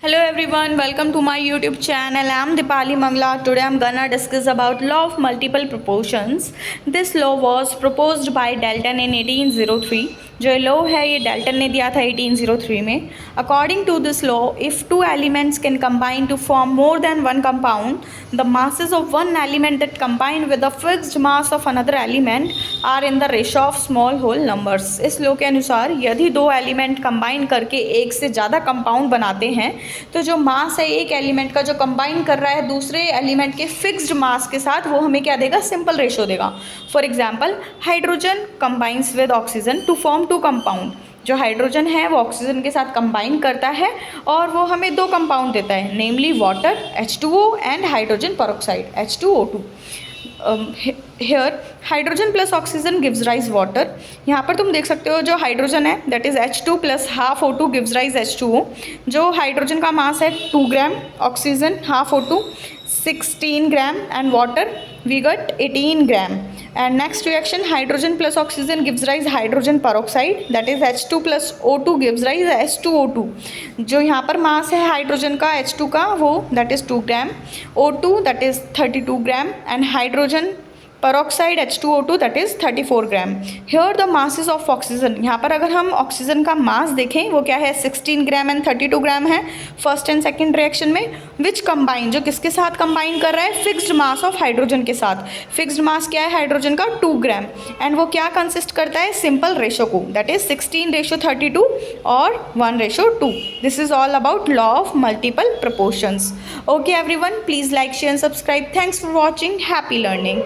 Hello everyone, welcome to my YouTube channel. I am Dipali Mangla. Today I am gonna discuss about law of multiple proportions. This law was proposed by Dalton in 1803. जो law है ये Dalton ने दिया था 1803 में. According to this law, if two elements can combine to form more than one compound, the masses of one element that combine with the fixed mass of another element are in the ratio of small whole numbers. इस law के अनुसार यदि दो element combine करके एक से ज़्यादा compound बनाते हैं तो जो मास है एक एलिमेंट का जो कंबाइन कर रहा है दूसरे एलिमेंट के फिक्स्ड मास के साथ वो हमें क्या देगा, सिंपल रेशो देगा. For example hydrogen combines with oxygen to form two compound. जो हाइड्रोजन है वो ऑक्सीजन के साथ कंबाइन करता है और वो हमें दो कंपाउंड देता है, namely water H2O and hydrogen peroxide H2O2. Here hydrogen plus oxygen gives rise water. यहाँ पर तुम देख सकते हो जो हाइड्रोजन है that is H2 plus half O2 gives rise H2O. जो हाइड्रोजन का मास है 2 gram, oxygen half O2 16 gram and water we got 18 gram. And next reaction hydrogen plus oxygen gives rise hydrogen peroxide that is H2 plus O2 gives rise H2O2. जो यहाँ पर मास है hydrogen का H2 का वो that is 2 gram, O2 that is 32 gram and hydrogen peroxide H2O2 that is 34 gram. Here the masses of oxygen. यहाँ पर अगर हम ऑक्सीजन का मास देखें वो क्या है 16 ग्राम एंड 32 ग्राम है फर्स्ट एंड सेकंड रिएक्शन में. विच कंबाइन, जो किसके साथ कंबाइन कर रहा है, फिक्स्ड मास ऑफ हाइड्रोजन के साथ. फिक्स्ड मास क्या है हाइड्रोजन का 2 ग्राम एंड वो क्या कंसिस्ट करता है, सिंपल रेशो को दैट इज 16:32 और 1:2. This is all about law of multiple proportions. Okay everyone, please like share and subscribe. Thanks for watching. Happy learning.